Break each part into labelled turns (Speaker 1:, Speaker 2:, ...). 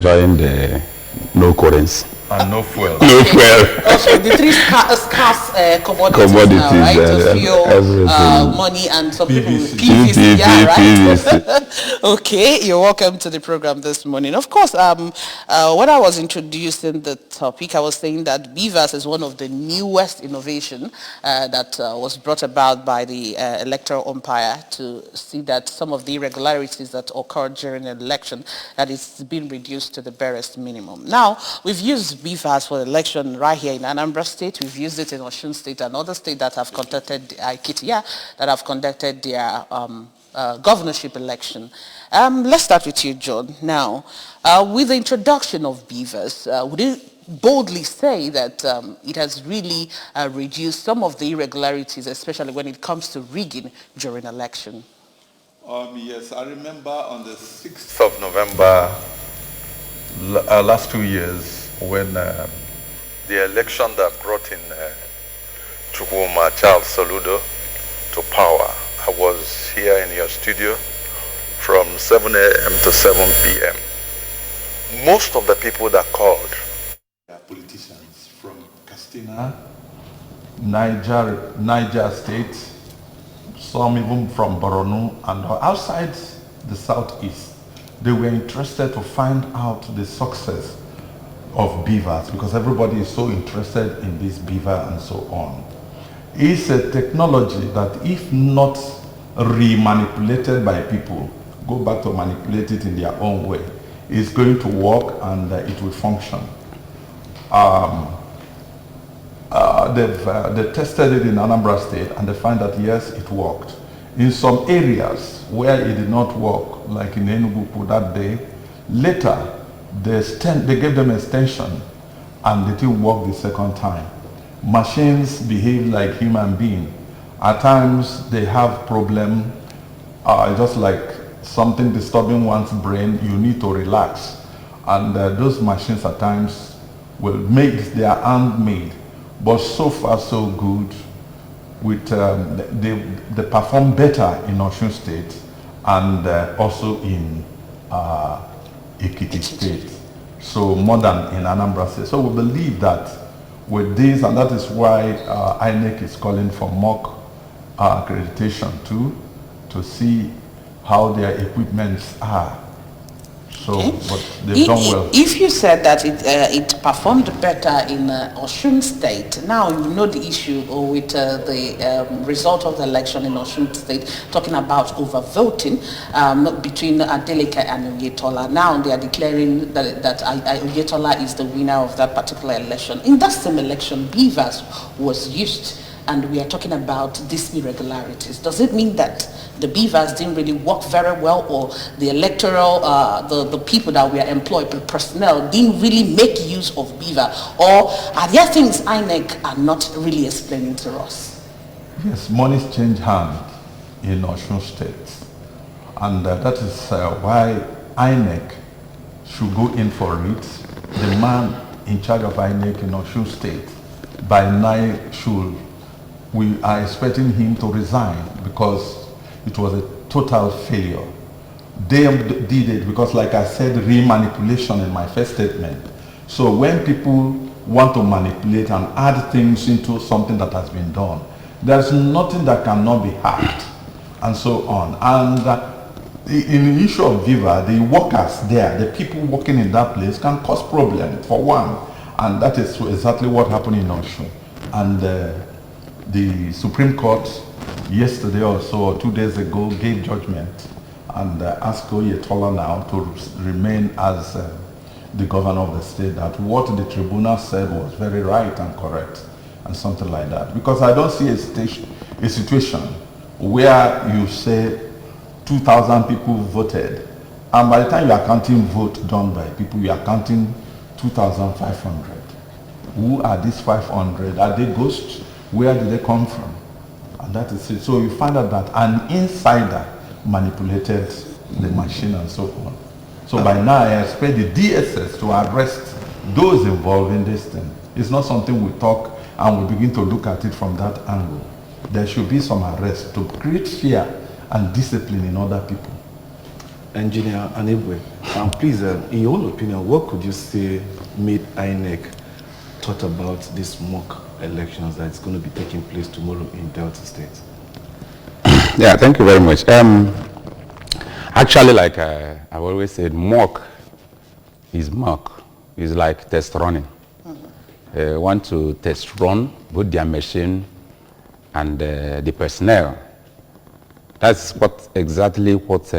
Speaker 1: enjoying the no currency.
Speaker 2: And no fuel.
Speaker 1: No fuel.
Speaker 3: Okay, the three scarce commodities now,
Speaker 1: Commodities,
Speaker 3: right? Fuel,
Speaker 1: everything.
Speaker 3: money, and some people with
Speaker 2: PVC.
Speaker 3: PVC. Yeah, right.
Speaker 1: PVC.
Speaker 3: Okay, you're welcome to the program this morning. Of course, when I was introducing the topic, I was saying that BVAS is one of the newest innovation that was brought about by the electoral umpire to see that some of the irregularities that occurred during an election that is being reduced to the barest minimum. Now, we've used BVAS for election right here in Anambra State. We've used it in Osun State and other states that have conducted that have conducted their governorship election. Let's start with you, John. Now, with the introduction of BVAS, would you boldly say that it has really reduced some of the irregularities, especially when it comes to rigging during election?
Speaker 2: Yes, I remember on the 6th of November last 2 years when the election that brought in Chukwuma Charles Soludo to power. I was here in your studio from 7 a.m. to 7 p.m. Most of the people that called are politicians from Castina, Niger State, some even from Borno and outside the southeast. They were interested to find out the success of BVAS because everybody is so interested in this BVA and so on. It's a technology that if not re-manipulated by people, go back to manipulate it in their own way, is going to work and it will function. They tested it in Anambra State and they find that yes, it worked. In some areas where it did not work, like in Enugu that day, later they gave them extension and it didn't work the second time. Machines behave like human beings. At times they have problem, just like something disturbing one's brain, you need to relax. And those machines at times will make their handmade, but so far so good. With they perform better in Osun State and also in Ekiti State, so more than in Anambra State. So we believe that with this, and that is why INEC is calling for mock accreditation too, to see how their equipments are. So,
Speaker 3: Okay.
Speaker 2: but they've done well.
Speaker 3: If you said that it performed better in Osun State, now you know the issue with the result of the election in Osun State, talking about overvoting between Adeleke and Oyetola. Now they are declaring that Oyetola is the winner of that particular election. In that same election, BVAS was used, and we are talking about these irregularities. Does it mean that the BVAS didn't really work very well, or the electoral, the people that were employed, the personnel, didn't really make use of BVA? Or are there things INEC are not really explaining to us?
Speaker 2: Yes, monies change hand in Osun State. And that is why INEC should go in for it. The man in charge of INEC in Osun State, by now we are expecting him to resign because it was a total failure. They did it because, like I said, re-manipulation in my first statement. So when people want to manipulate and add things into something that has been done, there's nothing that cannot be hacked and so on. And in the issue of Viva, the workers there, the people working in that place can cause problems for one. And that is exactly what happened in Osun. And the Supreme Court yesterday or so, or 2 days ago, gave judgment and asked Oyetola now to remain as the governor of the state, that what the tribunal said was very right and correct and something like that. Because I don't see a situation where you say 2,000 people voted, and by the time you are counting vote done by people, you are counting 2,500. Who are these 500? Are they ghosts? Where did they come from? And that is it. So you find out that an insider manipulated the machine and so on. So by now I expect the DSS to arrest those involved in this thing. It's not something we talk and we begin to look at it from that angle. There should be some arrest to create fear and discipline in other people.
Speaker 4: Engineer Anambra, please, in your own opinion, what could you say made INEC thought about this mock elections that's going to be taking place tomorrow in Delta State?
Speaker 1: Yeah, thank you very much. Actually, like I've always said, mock is mock. It's like test running. Want to test run both their machine and the personnel. That's exactly what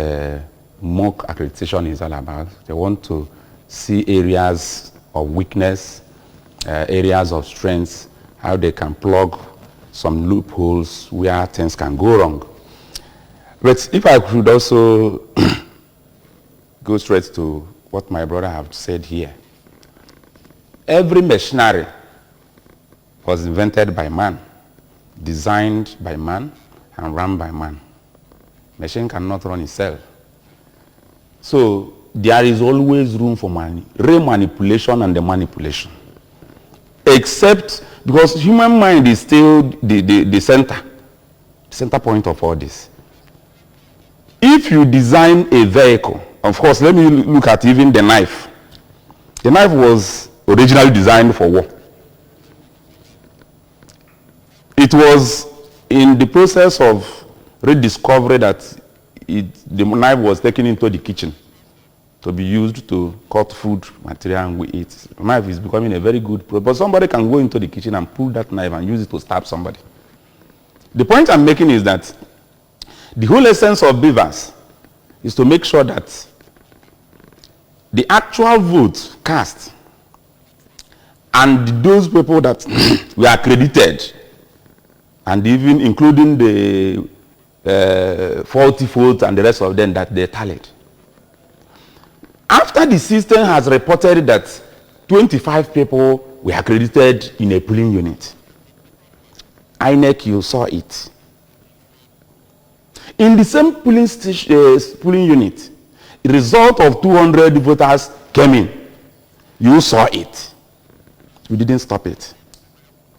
Speaker 1: mock accreditation is all about. They want to see areas of weakness, areas of strength, how they can plug some loopholes where things can go wrong. But if I could also go straight to what my brother have said here. Every machinery was invented by man, designed by man, and run by man. Machine cannot run itself. So there is always room for re-manipulation and the manipulation. Except because human mind is still the center point of all this. If you design a vehicle, of course, let me look at even the knife. The knife was originally designed for war. It was in the process of rediscovery that the knife was taken into the kitchen to be used to cut food material and we eat. The knife is becoming a very good product, but somebody can go into the kitchen and pull that knife and use it to stab somebody. The point I'm making is that the whole essence of beavers is to make sure that the actual vote cast and those people that were accredited, and even including the faulty votes and the rest of them that they tallied. After the system has reported that 25 people were accredited in a polling unit, INEC, you saw it. In the same polling unit, the result of 200 voters came in. You saw it. You didn't stop it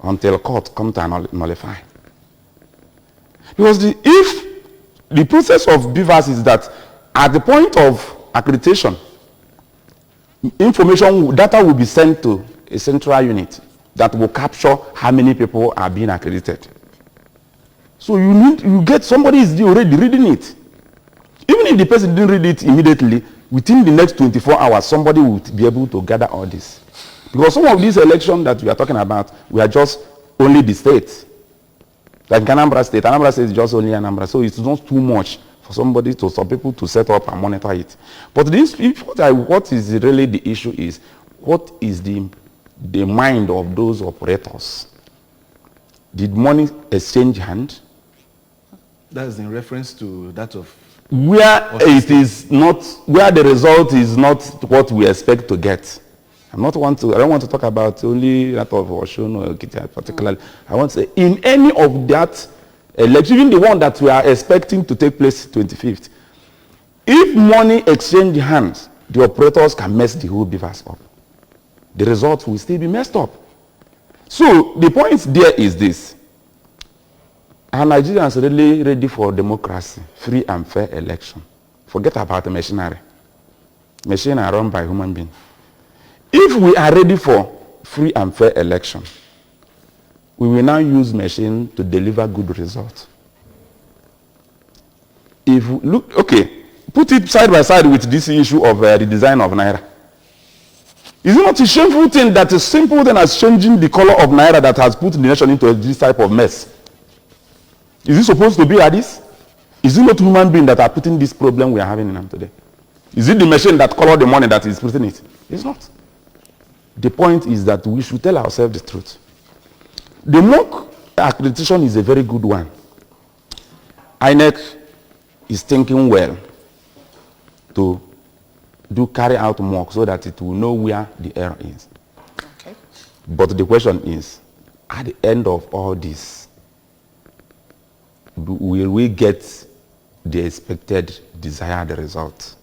Speaker 1: until court come to nullify. Because if the process of beavers is that at the point of accreditation, data will be sent to a central unit that will capture how many people are being accredited. So you get somebody is already reading it. Even if the person didn't read it immediately, within the next 24 hours, somebody will be able to gather all this. Because some of these elections that we are talking about, we are just only the states. Like Anambra State is just only Anambra, so it's not too much for some people to set up and monitor it. But what is really the issue is, what is the mind of those operators? Did money exchange hand?
Speaker 4: That is in reference to that of
Speaker 1: where it is not, where the result is not what we expect to get. I don't want to talk about only that of Oshun or Okita particularly. I want to say in any of that election, even the one that we are expecting to take place 25th, if money exchange hands, the operators can mess the whole beavers up. The result will still be messed up. So the point there is this. Are Nigerians really ready for democracy, free and fair election? Forget about the machinery. Machines are run by human beings. If we are ready for free and fair election, we will now use machine to deliver good results. If we look, okay, put it side by side with this issue of the design of Naira. Is it not a shameful thing that is simple thing as changing the color of Naira that has put the nation into this type of mess? Is it supposed to be like this? Is it not human beings that are putting this problem we are having in them today? Is it the machine that colored the money that is putting it? It's not. The point is that we should tell ourselves the truth. The mock accreditation is a very good one. INEC is thinking well to carry out mock so that it will know where the error is.
Speaker 3: Okay.
Speaker 1: But the question is, at the end of all this, will we get the expected desired result?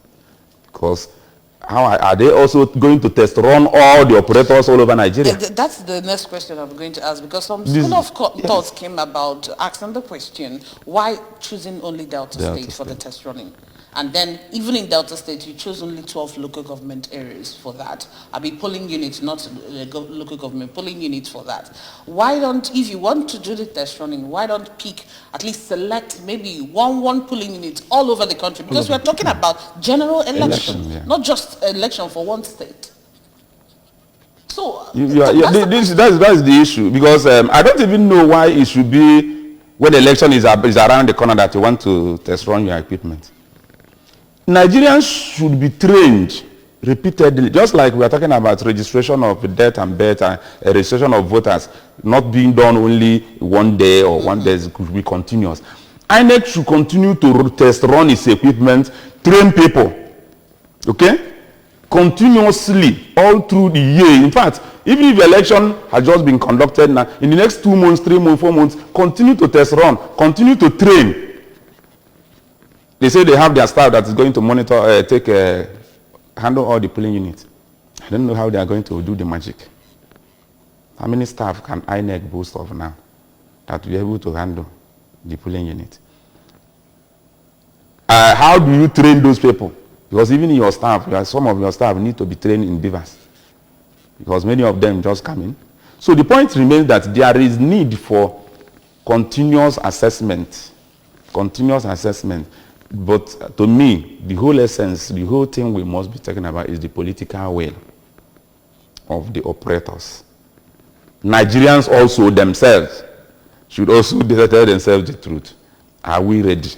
Speaker 1: Because how are they also going to test run all the operators all over Nigeria?
Speaker 3: That's the next question I'm going to ask, because some school of thoughts came about asking the question, why choosing only Delta State for the test running? And then even in Delta State, you chose only 12 local government areas for that. I mean, polling units, not local government, polling units for that. Why don't, if you want to do the test running, why don't pick, at least select maybe one polling unit all over the country? Because we're talking about general election, not just election for one state. So,
Speaker 1: that's the issue, because I don't even know why it should be when the election is around the corner that you want to test run your equipment. Nigerians should be trained repeatedly, just like we are talking about registration of death and birth and registration of voters not being done only one day or one day, it could be continuous. INEC should continue to test run its equipment, train people, okay, continuously all through the year. In fact, even if the election has just been conducted now, in the next 2 months, 3 months, 4 months, continue to test run, continue to train. They say they have their staff that is going to monitor, handle all the polling units. I don't know how they are going to do the magic. How many staff can INEC boast of now that will be able to handle the polling unit? How do you train those people? Because even in your staff, some of your staff need to be trained in beavers, because many of them just come in. So the point remains that there is need for continuous assessment. But to me, the whole essence, the whole thing we must be talking about is the political will of the operators. Nigerians also themselves should also tell themselves the truth. Are we ready?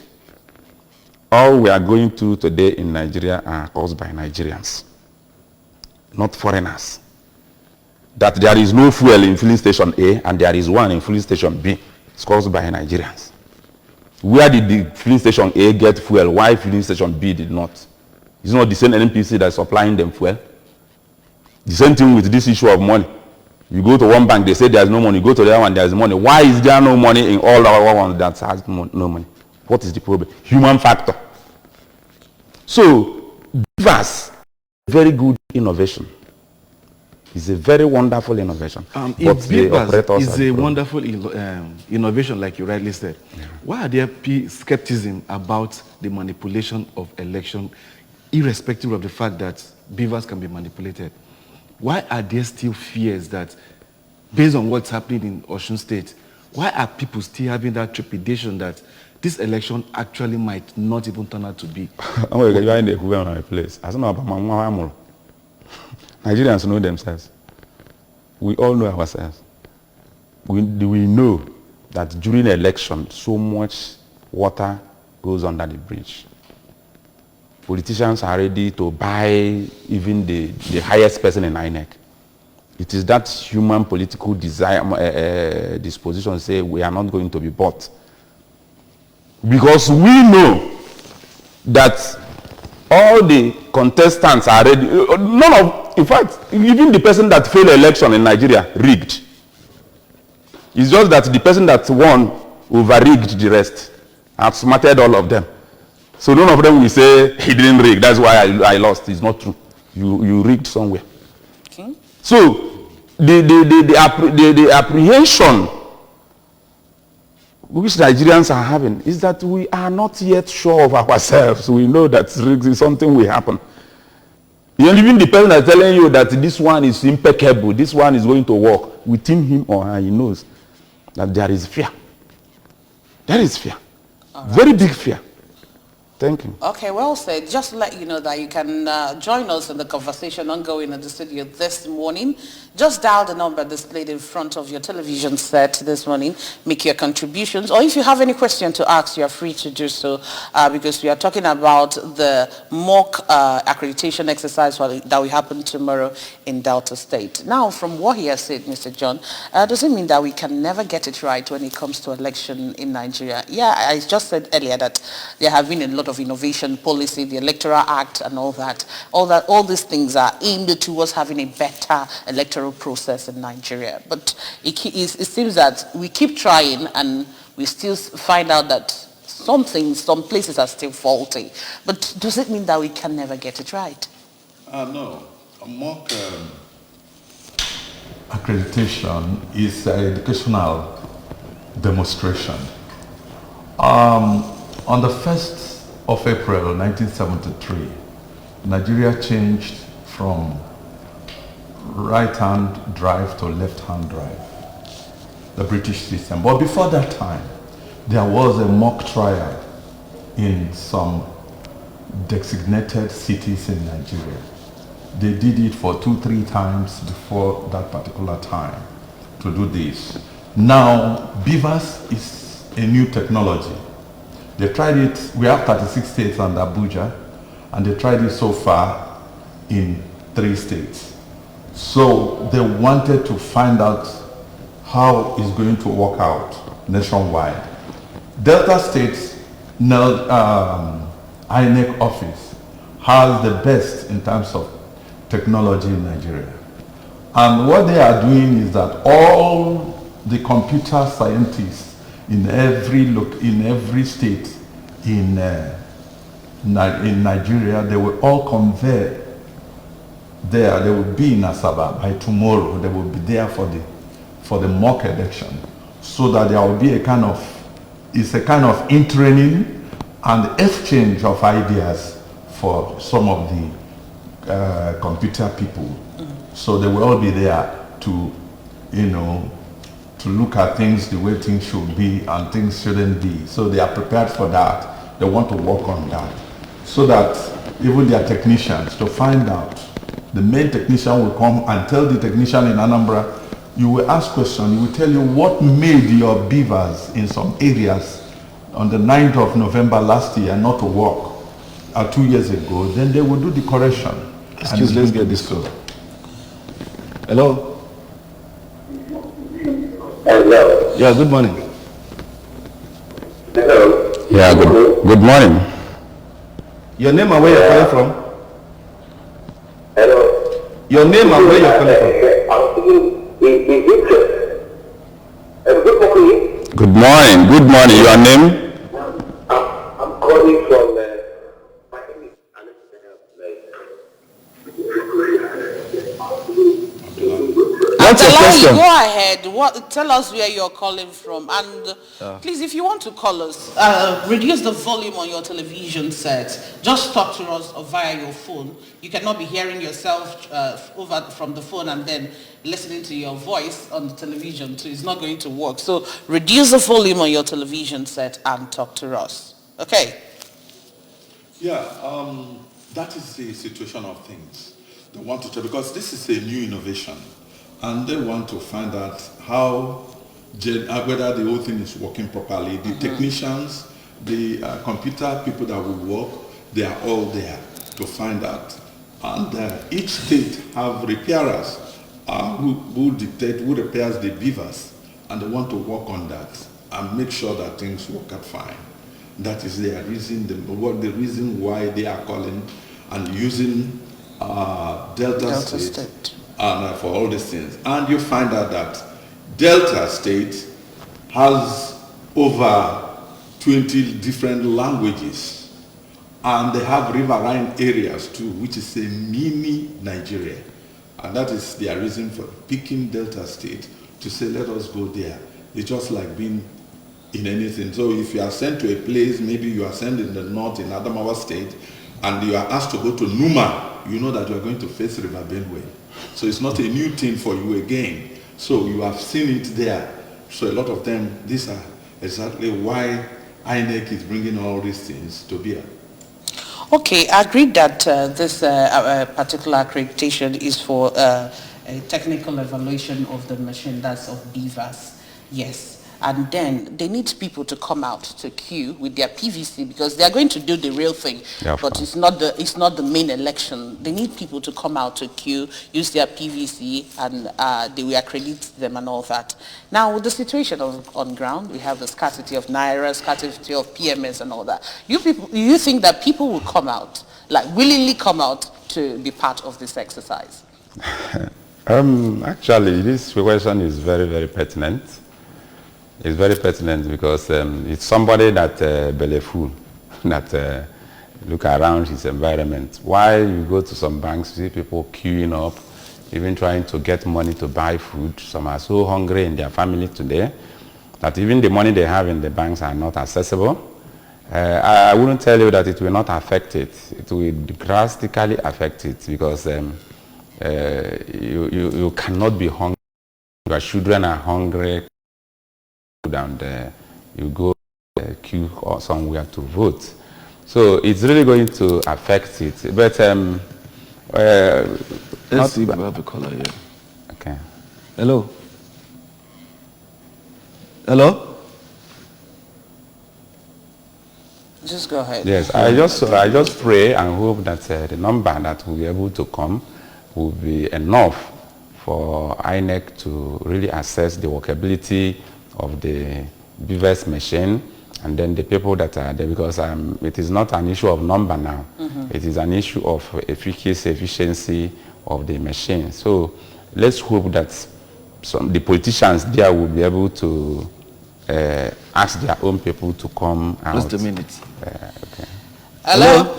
Speaker 1: All we are going through today in Nigeria are caused by Nigerians, not foreigners. That there is no fuel in filling station A and there is one in filling station B, it's caused by Nigerians. Where did the filling station A get fuel? Why filling station B did not? It's not the same NPC that's supplying them fuel. The same thing with this issue of money. You go to one bank, they say there's no money. You go to the other one, there's money. Why is there no money in all our ones that has no money? What is the problem? Human factor. So, BVAS, very good innovation. It's a very wonderful innovation.
Speaker 4: If BVAS is a wonderful innovation, like you rightly said, why are there skepticism about the manipulation of election, irrespective of the fact that BVAS can be manipulated? Why are there still fears that, based on what's happening in Osun State, why are people still having that trepidation that this election actually might not even turn out to be?
Speaker 1: Nigerians know themselves. We all know ourselves. We know that during election, so much water goes under the bridge. Politicians are ready to buy even the highest person in INEC. It is that human political desire, disposition to say we are not going to be bought. Because we know that all the contestants are ready. In fact, even the person that failed the election in Nigeria rigged. It's just that the person that won over-rigged the rest, outsmarted all of them. So none of them will say he didn't rig. That's why I lost. It's not true. You rigged somewhere. Okay. So the apprehension which Nigerians are having is that we are not yet sure of ourselves. We know that something will happen. Even the person that's telling you that this one is impeccable, this one is going to work, within him or her, he knows that there is fear. There is fear. Right. Very big fear. Thank you.
Speaker 3: Okay, well said. Just to let you know that you can join us in the conversation ongoing in the studio this morning. Just dial the number displayed in front of your television set this morning. Make your contributions. Or if you have any question to ask, you are free to do so because we are talking about the mock accreditation exercise that will happen tomorrow in Delta State. Now, from what he has said, Mr. John, does it mean that we can never get it right when it comes to election in Nigeria? Yeah, I just said earlier that there have been a lot of innovation policy, the Electoral Act and all that. All these things are aimed towards having a better electoral process in Nigeria. But it seems that we keep trying and we still find out that some places are still faulty. But does it mean that we can never get it right?
Speaker 2: No. A mock accreditation is an educational demonstration. On the 1st of April 1973, Nigeria changed from right-hand drive to left-hand drive, the British system. But before that time, there was a mock trial in some designated cities in Nigeria. They did it for 2-3 times before that particular time to do this. Now, BVAS is a new technology. They tried it, we have 36 states and Abuja, and they tried it so far in 3 states. So they wanted to find out how it's going to work out nationwide. Delta State's INEC office has the best in terms of technology in Nigeria. And what they are doing is that all the computer scientists in every state in Nigeria, they will all convey there. They will be in Asaba by tomorrow. They will be there for the mock election, so that there will be a kind of in-training and exchange of ideas for some of the computer people. So they will all be there to, to look at things the way things should be and things shouldn't be. So they are prepared for that. They want to work on that, so that even their technicians to find out. The main technician will come and tell the technician in Anambra, you will ask questions, he will tell you what made your beavers in some areas on the 9th of November last year not to work, 2 years ago. Then they will do the correction.
Speaker 4: Excuse, let's get this call. Hello?
Speaker 5: Hello.
Speaker 4: Yeah, good morning.
Speaker 5: Hello.
Speaker 1: Yeah, good morning.
Speaker 4: Your name and where you're calling from?
Speaker 5: Hello.
Speaker 4: Your name and where you're calling from?
Speaker 5: I'm speaking. Good morning.
Speaker 1: Good morning. Good morning. Your name?
Speaker 5: I'm calling from.
Speaker 4: What's your question?
Speaker 3: Go ahead. Tell us where you're calling from, and please, if you want to call us, reduce the volume on your television set. Just talk to us via your phone. You cannot be hearing yourself over from the phone and then listening to your voice on the television. So it's not going to work. So reduce the volume on your television set and talk to us. Okay.
Speaker 2: Yeah, that is the situation of things. They want to tell, because this is a new innovation, and they want to find out how, whether the whole thing is working properly. The technicians, the computer people that will work, they are all there to find out. And each state have repairers who dictate who repairs the beavers, and they want to work on that and make sure that things work out fine. That is their reason, the reason why they are calling and using Delta State. And for all these things. And you find out that Delta State has over 20 different languages, and they have riverine areas too, which is a mini Nigeria. And that is their reason for picking Delta State to say, let us go there. It's just like being in anything. So if you are sent to a place, maybe you are sent in the north in Adamawa State, and you are asked to go to Numa, you know that you are going to face River Benue. So it's not a new thing for you again. So you have seen it there. So a lot of them, these are exactly why INEC is bringing all these things to bear.
Speaker 3: Okay, I agree that this particular accreditation is for a technical evaluation of the machine, that's of BVAS. Yes. And then they need people to come out to queue with their PVC, because they are going to do the real thing. Yeah, but it's not the main election. They need people to come out to queue, use their PVC, and they will accredit them and all that. Now, with the situation on ground, we have the scarcity of Naira, scarcity of PMS and all that. You think that people will come out, like willingly come out to be part of this exercise?
Speaker 1: Actually, this question is very, very pertinent. It's very pertinent because it's somebody that belleful, that look around his environment. While you go to some banks, you see people queuing up, even trying to get money to buy food. Some are so hungry in their family today that even the money they have in the banks are not accessible. I wouldn't tell you that it will not affect it. It will drastically affect it because you cannot be hungry. Your children are hungry and you go queue or somewhere to vote. So it's really going to affect it. But
Speaker 4: let's see if we have a caller here.
Speaker 1: Okay.
Speaker 4: Hello. Hello.
Speaker 3: Just go ahead.
Speaker 1: Yes, I just pray and hope that the number that will be able to come will be enough for INEC to really assess the workability of the BVAS machine and then the people that are there, because it is not an issue of number now. It is an issue of efficiency of the machine. So let's hope that the politicians there will be able to ask their own people to come out.
Speaker 4: Just a minute.
Speaker 1: Okay.
Speaker 3: Hello?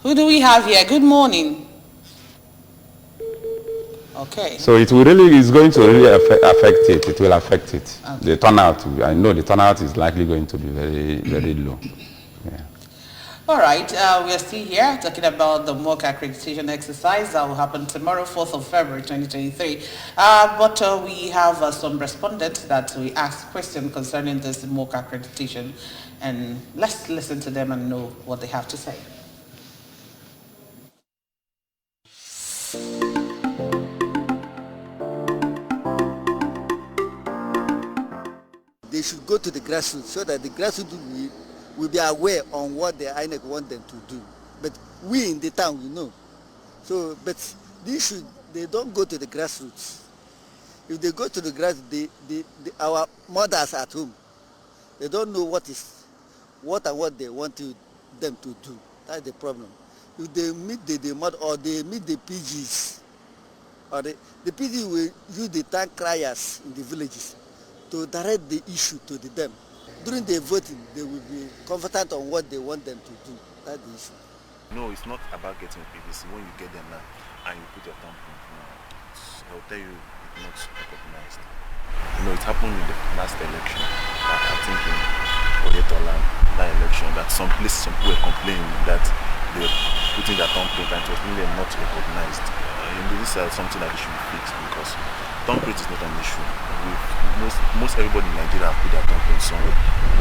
Speaker 3: Who do we have here? Good morning. Okay.
Speaker 1: So it will really is going to really affect it. It will affect it. Okay. The turnout, I know the turnout is likely going to be very, very low. Yeah.
Speaker 3: All right, we are still here talking about the mock accreditation exercise that will happen tomorrow, 4th of February 2023. But we have some respondents that we asked questions concerning this mock accreditation, and let's listen to them and know what they have to say.
Speaker 6: They should go to the grassroots so that the grassroots will be aware on what the INEC want them to do. But we in the town, we know. So, but they don't go to the grassroots. If they go to the grassroots, our mothers at home, they don't know what they want them to do. That's the problem. If they meet the mother or they meet the PGs, or the PG will use the tank criers in the villages to direct the issue to them. During the voting, they will be confident on what they want them to do. That's the issue.
Speaker 7: No, it's not about getting PVC. When you get them now and you put your thumb in, I'll tell you it's not recognized. You know, it happened in the last election. I think in Oyetola, that election, that some people were complaining that they were putting their thumbprint and it was really not recognized. This is something that we should fix because thumbprint is not an issue. Most everybody in Nigeria have put their thumbprint somewhere.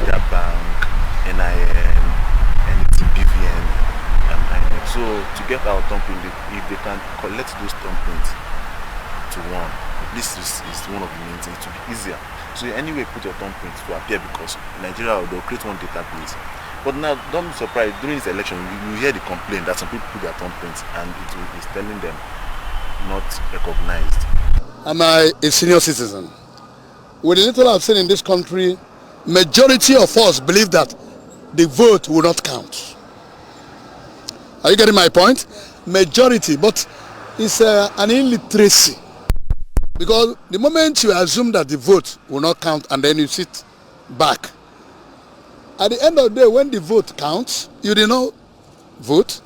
Speaker 7: Their bank, NIN, anything, BVN, and INEC. So to get our thumbprint, if they can collect those thumbprints to one, this is one of the main things. It will be easier. So anyway, put your thumbprint to appear because in Nigeria they'll create one database. But now, don't be surprised, during this election, you hear the complaint that some people put their thumbprints and it is telling them not recognized.
Speaker 8: Am I a senior citizen? With the little I've seen in this country, majority of us believe that the vote will not count. Are you getting my point? Majority, but it's an illiteracy. Because the moment you assume that the vote will not count and then you sit back, at the end of the day, when the vote counts, you did not vote,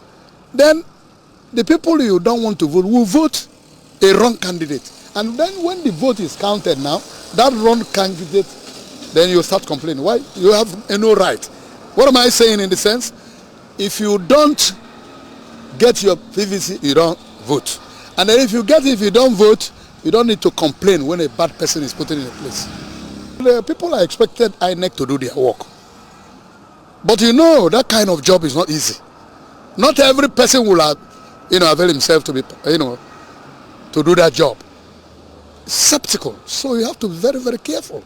Speaker 8: then the people you don't want to vote will vote a wrong candidate. And then when the vote is counted now, that wrong candidate, then you start complaining. Why? You have no right. What am I saying in the sense? If you don't get your PVC, you don't vote. And then if you don't vote, you don't need to complain when a bad person is put in a place. The people are expected INEC to do their work. But you know, that kind of job is not easy. Not every person will avail himself to be, to do that job. Skeptical. So you have to be very, very careful.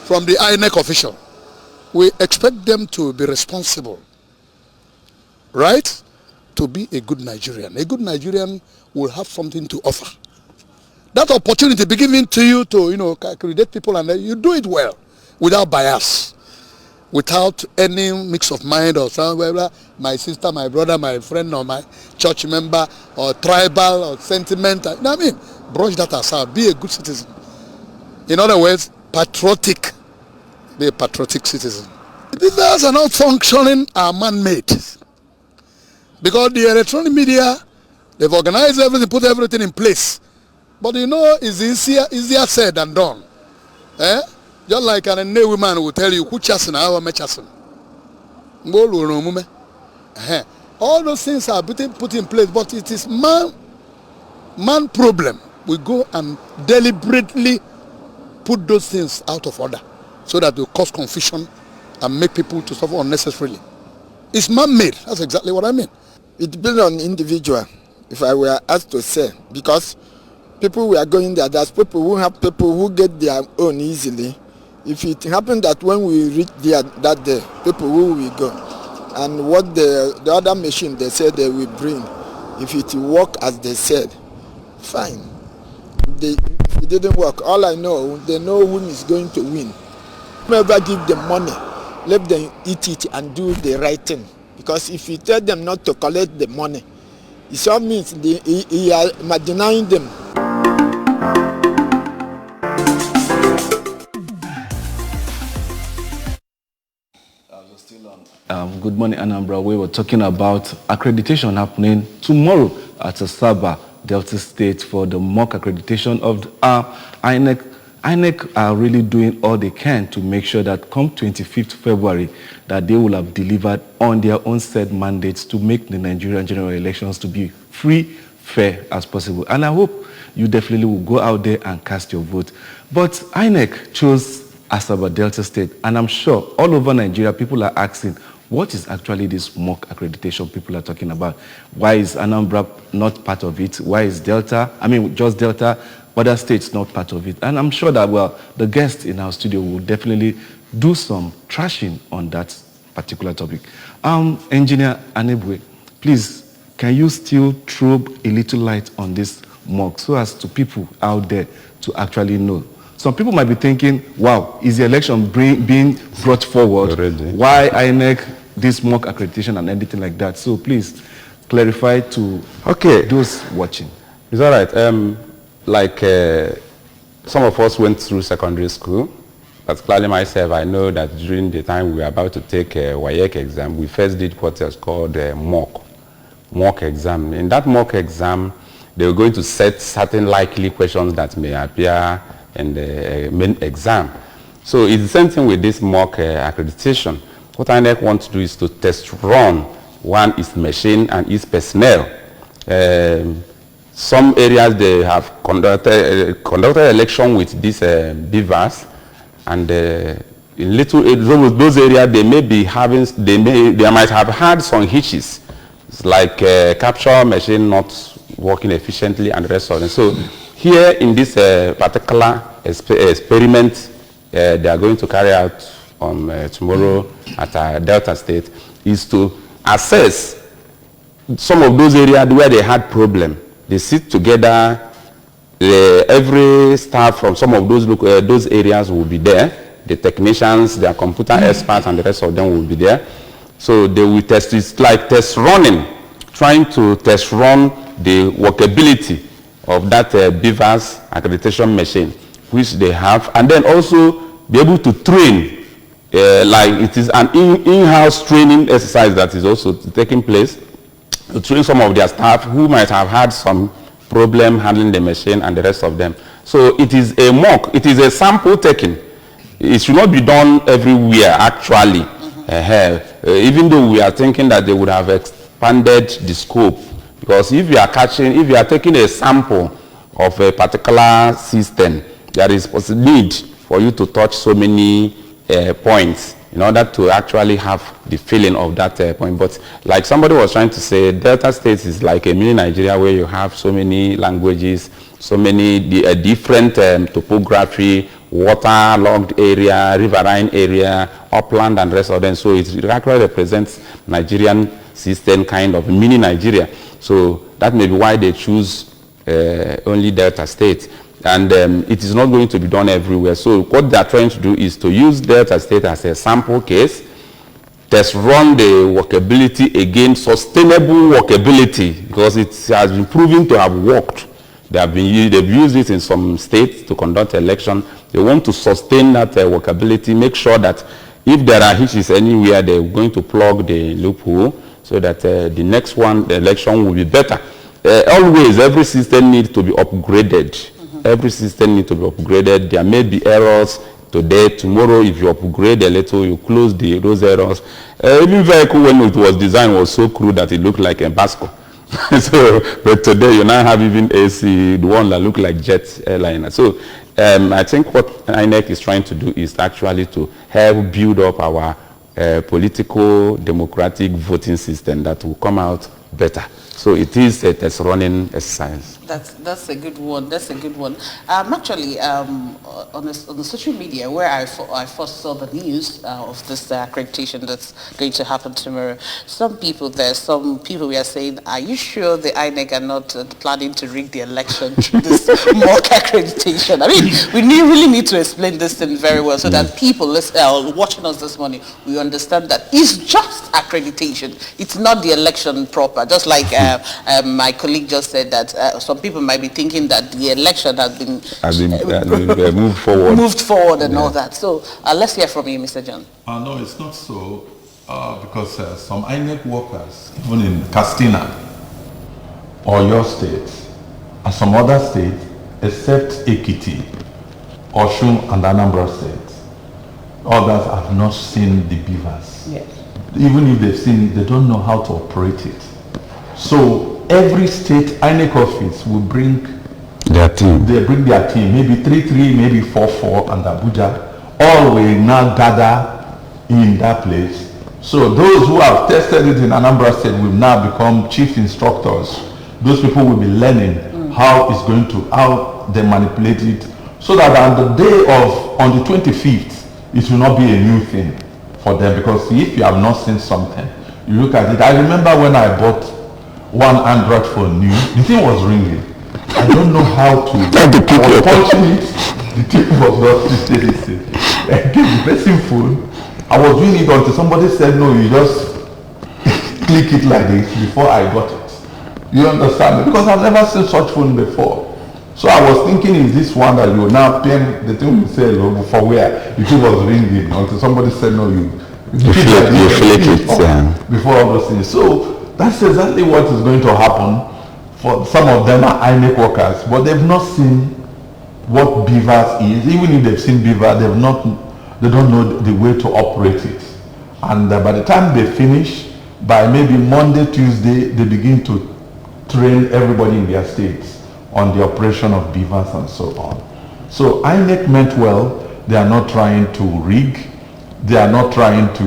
Speaker 8: From the INEC official, we expect them to be responsible, right? To be a good Nigerian. A good Nigerian will have something to offer. That opportunity be given to you to, accredit people, and you do it well, without bias, without any mix of mind or something, my sister, my brother, my friend, or my church member, or tribal, or sentiment. You know what I mean? Brush that aside. Be a good citizen. In other words, patriotic. Be a patriotic citizen. The BVAS are not functioning are man-made. Because the electronic media, they've organized everything, put everything in place. But it's easier said than done. Just like an woman will tell you, who chasen our me chasen. All those things are put in place, but it is man problem. We go and deliberately put those things out of order so that they cause confusion and make people to suffer unnecessarily. It's man-made. That's exactly what I mean.
Speaker 9: It depends on individual, if I were asked to say, because people who are going there, there's people who get their own easily. If it happened that when we reach there that day, people who will go, and what the other machine they said they will bring, if it work as they said, fine. If it didn't work, all I know, they know who is going to win. Whoever give them money, let them eat it and do the right thing. Because if you tell them not to collect the money, it all means you are denying them.
Speaker 4: Good morning, Anambra. We were talking about accreditation happening tomorrow at Asaba, Delta State, for the mock accreditation of INEC. INEC are really doing all they can to make sure that come 25th February, that they will have delivered on their own set mandates to make the Nigerian general elections to be free, fair as possible. And I hope you definitely will go out there and cast your vote. But INEC chose Asaba Delta State, and I'm sure all over Nigeria people are asking, what is actually this mock accreditation people are talking about? Why is Anambra not part of it? Why is just Delta, other states not part of it? And I'm sure that, well, the guests in our studio will definitely do some trashing on that particular topic. Engineer Anebwe, please, can you still throw a little light on this mock so as to people out there to actually know? Some people might be thinking, wow, is the election being brought forward? Already. Why INEC, this mock accreditation and anything like that? So please clarify to those watching.
Speaker 1: It's all right. Some of us went through secondary school, particularly myself. I know that during the time we were about to take a WAEC exam, we first did what is called a mock exam. In that mock exam, they were going to set certain likely questions that may appear in the main exam. So it's the same thing with this mock accreditation. What INEC wants to do is to test run one its machine and its personnel. Some areas they have conducted election with these beavers, and in those areas they may be having, they might have had some hitches. It's like capture machine not working efficiently and the rest of them. So here in this particular experiment they are going to carry out on tomorrow at Delta State is to assess some of those areas where they had problem. They sit together, every staff from some of those areas will be there. The technicians, their computer experts and the rest of them will be there. So they will test, it's like test running, trying to test run the workability of that beavers accreditation machine, which they have, and then also be able to train, like it is an in-house training exercise that is also taking place to train some of their staff who might have had some problem handling the machine and the rest of them. So it is a mock, it is a sample taking. It should not be done everywhere actually. Even though we are thinking that they would have expanded the scope, because if you are taking a sample of a particular system, there is a need for you to touch so many points in order to actually have the feeling of that point. But like somebody was trying to say, Delta State is like a mini Nigeria where you have so many languages, so many different topography, waterlogged area, riverine area, upland and rest of them. So it actually represents Nigerian system, kind of mini Nigeria. So that may be why they choose only Delta State. And it is not going to be done everywhere. So what they are trying to do is to use Delta State as a sample case, test run the workability again, sustainable workability, because it has been proven to have worked. They've used it in some states to conduct election. They want to sustain that workability, make sure that if there are hitches anywhere, they're going to plug the loophole so that the next one, the election will be better. Always, every system needs to be upgraded. Every system needs to be upgraded. There may be errors today, tomorrow, if you upgrade a little, you close those errors. Even vehicle, when it was designed, was so crude that it looked like a Basco. So, but today you now have even AC, the one that look like jet airliner. So I think what INEC is trying to do is actually to help build up our political democratic voting system that will come out better. So it is a test running exercise.
Speaker 3: That's a good one. That's a good one. Actually, on the social media where I first saw the news of this accreditation that's going to happen tomorrow, some people were saying, are you sure the INEC are not planning to rig the election through this mock accreditation? I mean, we really need to explain this thing very well so that people watching us this morning, we understand that it's just accreditation. It's not the election proper. Just like my colleague just said that some people might be thinking that the election has been moved forward and all that. So let's hear from you, Mr. John.
Speaker 2: No, it's not so, because some INEC workers, even in Castina or your state, and some other states, except Ekiti, Osun, and Anambra states, others have not seen the beavers.
Speaker 3: Yes.
Speaker 2: Even if they've seen it, they don't know how to operate it. So every state INEC office will bring
Speaker 1: their team.
Speaker 2: They bring their team, maybe 3-3, maybe 4-4, and Abuja. All will now gather in that place. So those who have tested it in Anambra State will now become chief instructors. Those people will be learning how they manipulate it, so that on the 25th, it will not be a new thing for them. Because if you have not seen something, you look at it. I remember when I bought one Android phone new, the thing was ringing. I don't know how to. I was punching it, the thing was not steady. I gave the person phone. I was doing it until somebody said, no, you just click it like this before I got it. You understand? Because I've never seen such phone before. So I was thinking, is this one that you now pay the thing will say hello for where the thing was ringing until somebody said, no, you flick it before all those things. So that's exactly what is going to happen. For some of them are INEC workers, but they've not seen what beavers is. Even if they've seen beaver, they don't know the way to operate it. And by the time they finish, by maybe Monday, Tuesday, they begin to train everybody in their states on the operation of beavers and so on. So INEC meant well. They are not trying to rig. They are not trying to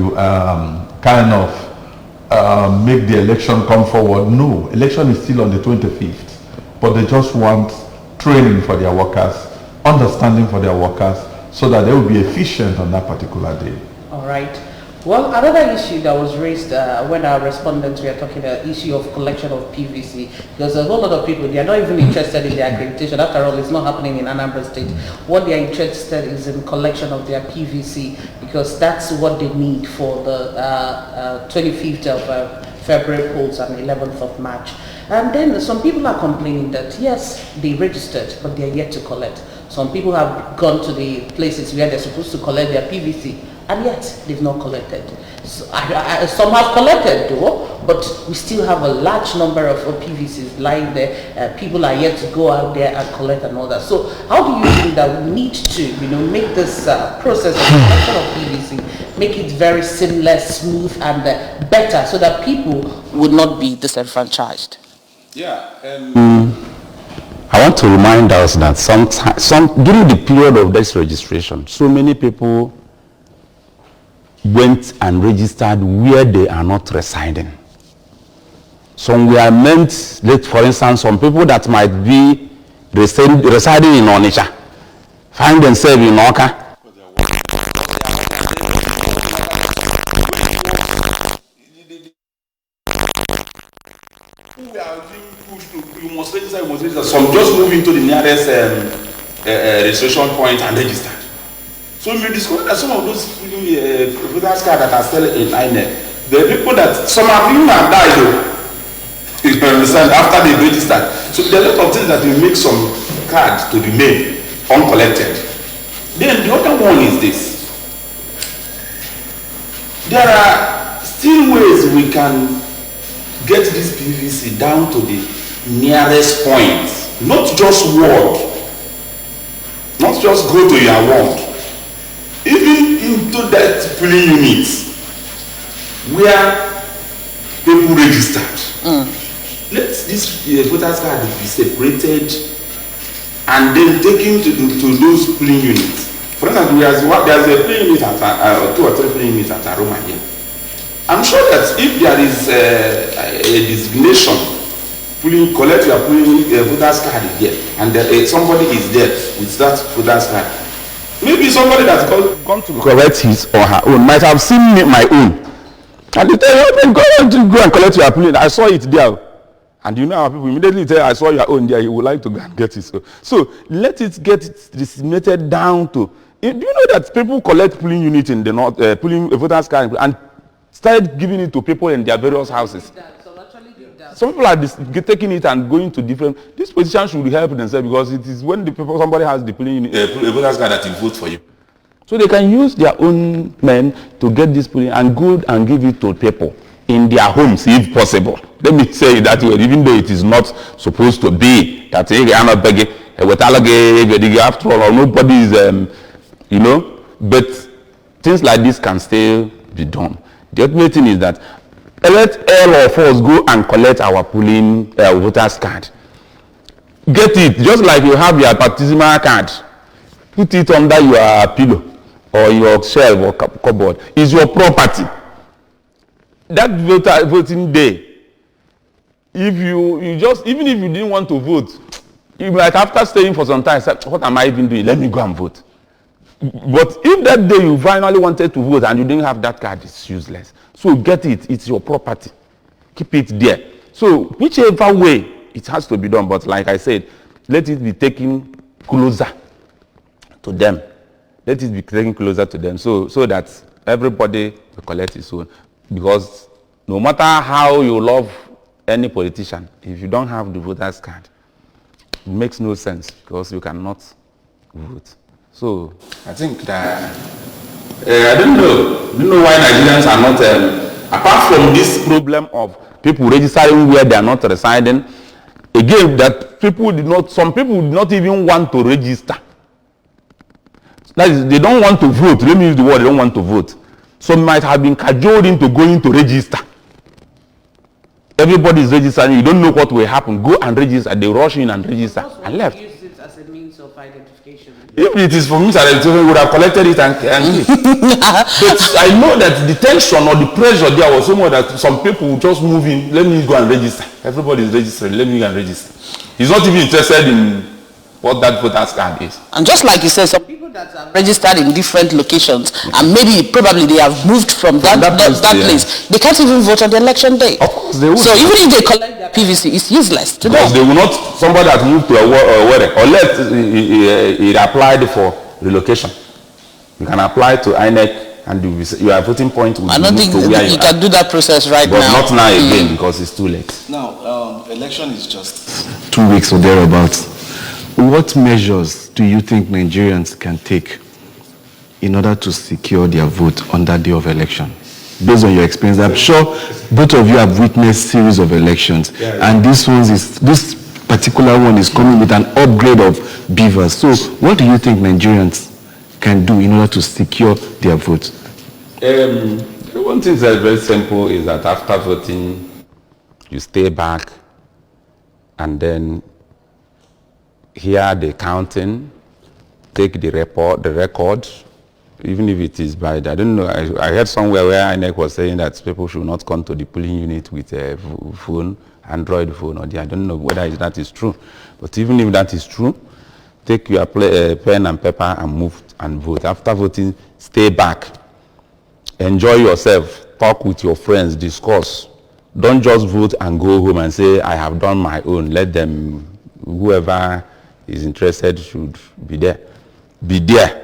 Speaker 2: make the election come forward. No, election is still on the 25th, but they just want training for their workers, understanding for their workers, so that they will be efficient on that particular day.
Speaker 3: All right. Well, another issue that was raised when our respondents were talking the issue of collection of PVC, because a whole lot of people, they are not even interested in the accreditation. After all, it's not happening in Anambra State. What they are interested is in collection of their PVC, because that's what they need for the 25th of February polls and 11th of March. And then some people are complaining that, yes, they registered, but they are yet to collect. Some people have gone to the places where they're supposed to collect their PVC, and yet they've not collected. So, some have collected though, but we still have a large number of PVCs lying there. People are yet to go out there and collect and all that. So how do you think that we need to, make this process of collection of PVC, make it very seamless, smooth, and better, so that people would not be disenfranchised?
Speaker 1: Yeah. I want to remind us that during the period of this registration, so many people went and registered where they are not residing. Some were meant, for instance, some people that might be residing in Onitsha find themselves in Oka. Some just move into the nearest registration point and register. So we discovered that some of those voters cards that are still in INEC, the people that some of them have died though. You understand? After they registered. So there are a lot of things that will make some cards to remain uncollected. Then the other one is this. There are still ways we can get this PVC down to the nearest point. Not just ward. Not just go to your ward.
Speaker 10: even into that polling unit where people registered. Let this voters card be separated and then taken to those polling units. For instance, there's a polling unit at 2 or 3 polling units at Aroma here. I'm sure that if there is a designation, collect your polling voters card here, and somebody is there with that voters card, maybe somebody that's gone to collect his or her own might have seen my own. And they tell you, go and collect your polling. I saw it there. And you know how people immediately tell, I saw your own there, you would like to go and get it. So let it get disseminated down to, do you know that people collect polling unit in the north, polling voters card and start giving it to people in their various houses? Some people are taking it and going to different, this position should help themselves because it is when somebody has the polling unit, voters card that will vote for you. So they can use their own men to get this polling and go and give it to people in their homes if possible. Let me say it that way, even though it is not supposed to be that after all, nobody is, but things like this can still be done. The ultimate thing is that let all of us go and collect our polling voters card. Get it, just like you have your baptismal card, put it under your pillow or your shelf or cupboard. It's your property. That voting day, if you just, even if you didn't want to vote, you might after staying for some time say, what am I even doing? Let me go and vote. But if that day you finally wanted to vote and you didn't have that card, it's useless. So get it, it's your property. Keep it there. So whichever way, it has to be done. But like I said, let it be taken closer to them. Let it be taken closer to them so that everybody will collect his own. Because no matter how you love any politician, if you don't have the voters card, it makes no sense because you cannot vote. So I think that I don't know why Nigerians are not apart from this problem of people registering where they are not residing. Again, that some people did not even want to register. That is, they don't want to vote. Let me use the word, they don't want to vote. Some might have been cajoled into going to register. Everybody is registering. You don't know what will happen. Go and register. They rush in and register and left.
Speaker 3: Use it as a means of identification.
Speaker 10: If it is for means of identification, we would have collected it and but I know that the tension or the pressure there was so much that some people would just move in. Let me go and register. Everybody is registering. Let me go and register. He's not even interested in what that voter's card is. And just like you said, some people that are registered in different locations and probably they have moved from that place, they can't even vote on the election day. Of course they will. So even if they collect their PVC, it's useless to them. Because they will not, somebody that moved to unless it applied for relocation. You can apply to INEC and your voting point will move to where you can do that process right now. But not now again because it's too late.
Speaker 4: Now, election is just 2 weeks or thereabouts. What measures do you think Nigerians can take in order to secure their vote on that day of election? Based on your experience, I'm sure both of you have witnessed series of elections, and this particular one is coming with an upgrade of beavers. So what do you think Nigerians can do in order to secure their vote?
Speaker 1: One thing that's very simple is that after voting, you stay back and then hear the counting, take the record, even if it is by, I don't know, I heard somewhere where INEC was saying that people should not come to the polling unit with a phone, Android phone, or I don't know whether that is true. But even if that is true, take your pen and paper and move and vote. After voting, stay back. Enjoy yourself. Talk with your friends. Discuss. Don't just vote and go home and say, I have done my own. Let them, whoever is interested should be there. Be there.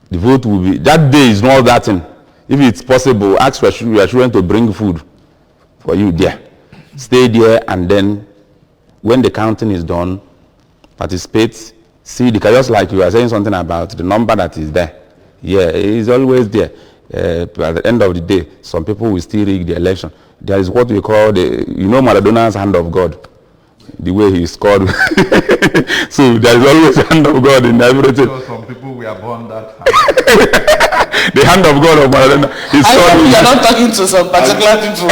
Speaker 1: The vote will be, that day is not that thing. If it's possible, ask your children to bring food for you there. Stay there, and then when the counting is done, participate. See, just like you are saying something about the number that is there. Yeah, it is always there. At the end of the day, some people will still rig the election. There is what we call Maradona's hand of God. The way he scored. So there is always the hand of God in everything.
Speaker 2: So some people were we are born that time.
Speaker 10: The hand of God of Maradona is
Speaker 3: I hope
Speaker 10: solid.
Speaker 3: you're not talking to some particular people.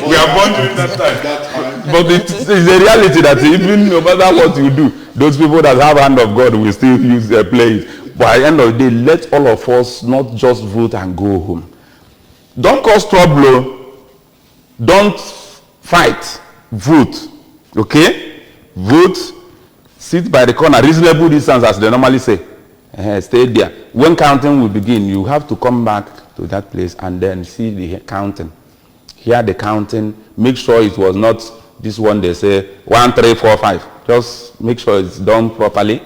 Speaker 10: We are born during that time. But it's a reality that even no matter what you do, those people that have hand of God will still play it. But at the end of the day, let all of us not just vote and go home. Don't cause trouble. Don't fight. Vote. Okay? Vote. Sit by the corner. Reasonable distance, as they normally say. Stay there. When counting will begin, you have to come back to that place and then see the counting. Hear the counting. Make sure it was not this one they say 1, 3, 4, 5. Just make sure it's done properly.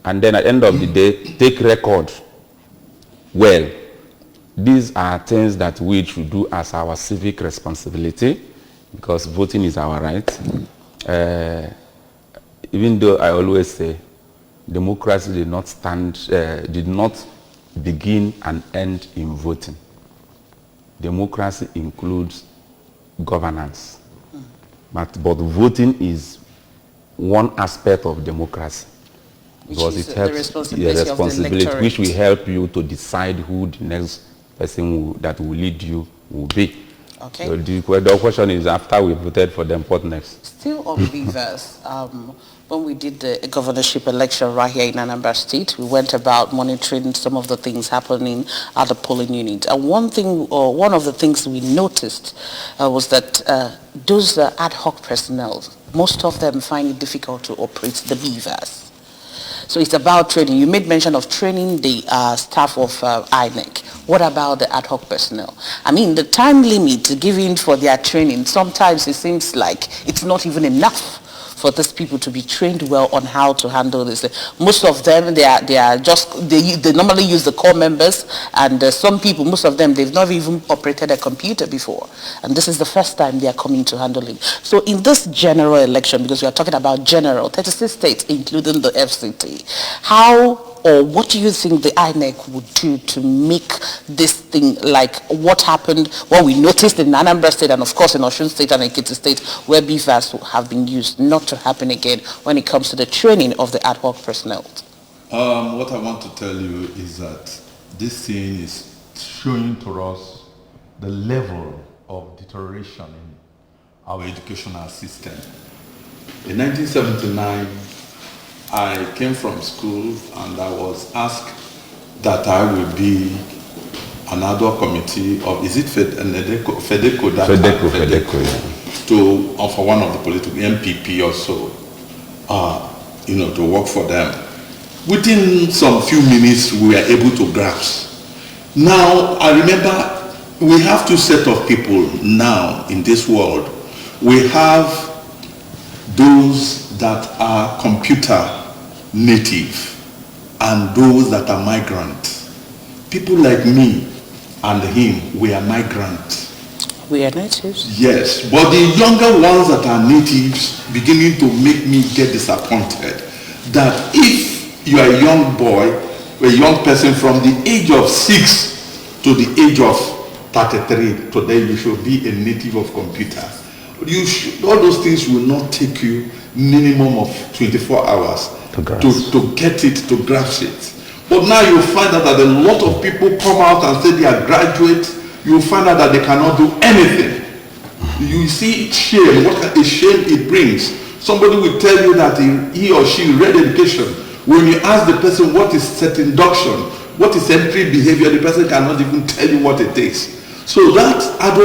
Speaker 10: And then at the end of the day, take record. Well, these are things that we should do as our civic responsibility, because voting is our right. Even though I always say democracy did not begin and end in voting. Democracy includes governance. But voting is one aspect of democracy. Because it helps the responsibility which will help you to decide who the next person that will lead you will be.
Speaker 3: Okay.
Speaker 10: So the question is, after we voted for them, what next?
Speaker 3: Still on Beavers, when we did the governorship election right here in Anambra State, we went about monitoring some of the things happening at the polling unit. And one of the things we noticed was that those ad hoc personnel, most of them find it difficult to operate the Beavers. So it's about training. You made mention of training the staff of INEC. What about the ad hoc personnel? I mean, the time limit given for their training, sometimes it seems like it's not even enough for these people to be trained well on how to handle this. Most of them, they normally use the core members, and some people, most of them, they've never even operated a computer before. And this is the first time they are coming to handle it. So in this general election, because we are talking about general, 36 states, including the FCT, how or what do you think the INEC would do to make this thing like what happened, what we noticed in Anambra State and of course in Osun State and Ekiti State, where BVAS have been used, not to happen again when it comes to the training of the ad hoc personnel?
Speaker 2: What I want to tell you is that this thing is showing to us the level of deterioration in our educational system. In 1979, I came from school and I was asked that I will be an ad hoc committee of, is it FEDECO? FEDECO, yeah. For one of the political, MPP or so, to work for them. Within some few minutes, we were able to grasp. Now, I remember we have two sets of people now in this world. We have those that are computer native and those that are migrant. People like me and him, we are migrant.
Speaker 3: We are natives?
Speaker 2: Yes, but the younger ones that are natives beginning to make me get disappointed that if you are a young boy, a young person from the age of 6 to the age of 33, today you should be a native of computers. All those things will not take you minimum of 24 hours to get it, to grasp it. But now you find out that a lot of people come out and say they are graduates. You find out that they cannot do anything. You see shame, what a shame it brings. Somebody will tell you that he or she read education. When you ask the person what is set induction, what is entry behavior, the person cannot even tell you what it is. So that ad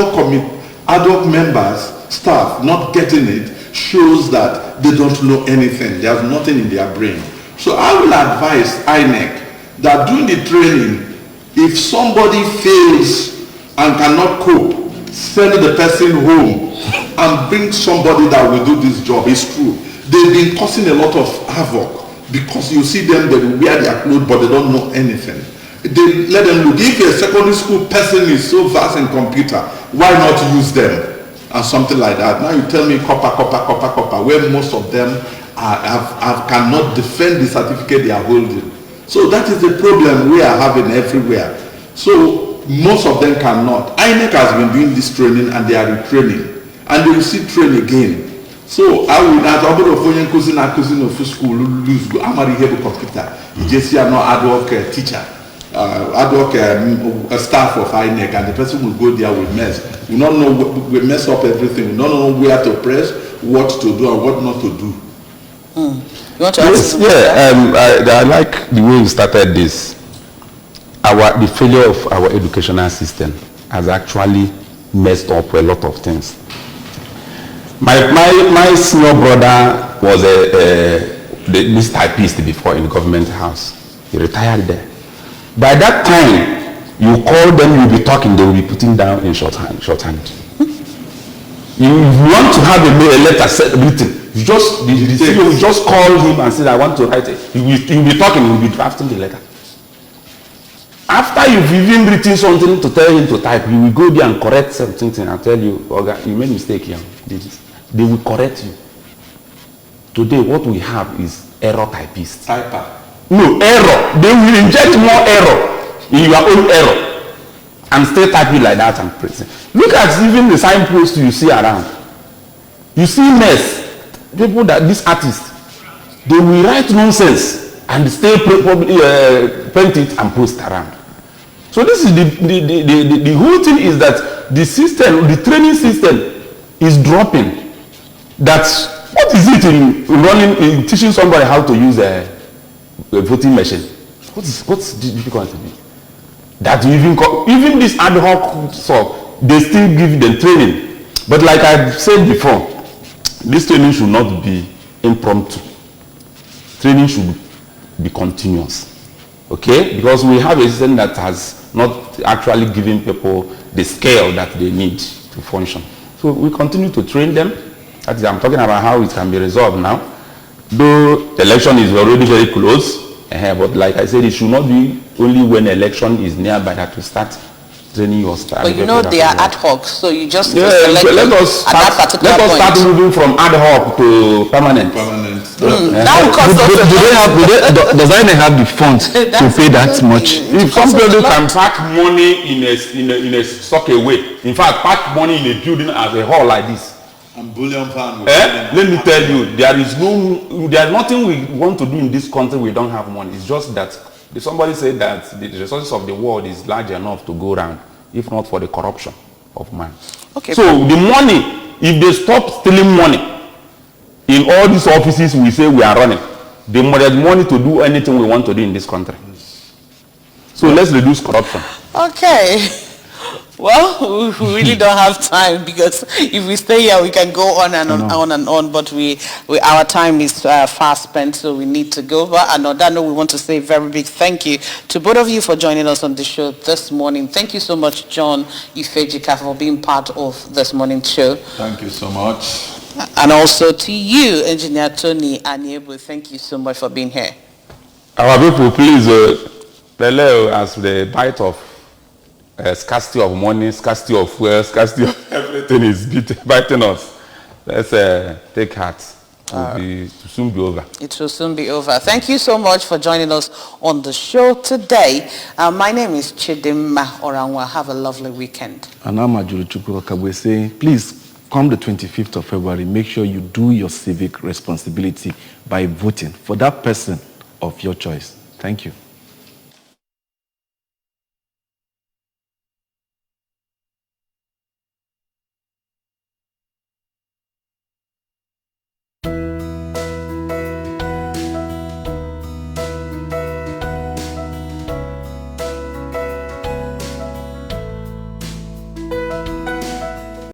Speaker 2: hoc members, staff not getting it shows that they don't know anything. There's nothing in their brain. So I will advise INEC that during the training, if somebody fails and cannot cope, send the person home and bring somebody that will do this job. It's true. They've been causing a lot of havoc because you see them, they will wear their clothes but they don't know anything. They let them look. If a secondary school person is so vast in computer, why not use them? And something like that. Now you tell me copper, where most of them cannot defend the certificate they are holding. So that is the problem we are having everywhere. So most of them cannot. INEC has been doing this training and they are retraining. And they will still train again. So I would ask about the phone cousin of school lose go amari have a computer. You just see no ad hoc teacher, ad hoc a staff of INEC, and the person will go there with mess. We don't know, we mess up everything. We don't know where to press, what to do and what not to do.
Speaker 3: You want to ask?
Speaker 1: I like the way you started this. The failure of our educational system has actually messed up a lot of things. My senior brother was this typist before in the government house. He retired there. By that time, you call them, you'll be talking, they will be putting down in shorthand. You want to have a letter written. You just call him and say, I want to write it. You'll be talking, you'll be drafting the letter. After you've even written something to tell him to type, you will go there and correct something and tell you, Oga, you made a mistake here. They will correct you. Today, what we have is error typists.
Speaker 2: Typer.
Speaker 1: No, error. They will inject more error in your own error and still type it like that and press it. Look at even the signposts you see around. You see mess. People that these artists, they will write nonsense and still print it and post around. So this is the whole thing is that the system, the training system is dropping. That's what is it in teaching somebody how to use a voting machine? What's difficult to be? That even this ad hoc stuff, they still give them training. But like I said before, this training should not be impromptu. Training should be continuous. Okay? Because we have a system that has not actually given people the scale that they need to function. So we continue to train them. That is, I'm talking about how it can be resolved now. Though the election is already very close, but like I said, it should not be only when election is nearby that we start training your staff.
Speaker 3: But you know they are ad hoc, so you just
Speaker 1: let us start moving from ad hoc to permanent.
Speaker 4: Does INEC have the funds to pay that much?
Speaker 1: If some people can pack money in a sock away, in fact, pack money in a building as a hall like this.
Speaker 2: And bullion van.
Speaker 1: Let me tell you, there is nothing we want to do in this country. We don't have money. It's just that somebody said that the resources of the world is large enough to go around, if not for the corruption of man. Okay. So the money, if they stop stealing money in all these offices we say we are running, there's money to do anything we want to do in this country. So let's reduce corruption.
Speaker 3: Okay. Well, we really don't have time, because if we stay here, we can go on and on, but our time is fast spent, so we need to go. But on that note, we want to say a very big thank you to both of you for joining us on the show this morning. Thank you so much, John Ifejika, for being part of this morning's show.
Speaker 2: Thank you so much.
Speaker 3: And also to you, Engineer Tony Anyebo, thank you so much for being here.
Speaker 1: Our people, please, as the bite of scarcity of money, scarcity of fuel, scarcity of everything is biting us. Let's take heart. It will soon be over. It will soon be over. Thank you so much for joining us on the show today. My name is Chidimma Oranwa. Have a lovely weekend. And I'm Ajuruchukwu Okabwe. Please come the 25th of February. Make sure you do your civic responsibility by voting for that person of your choice. Thank you.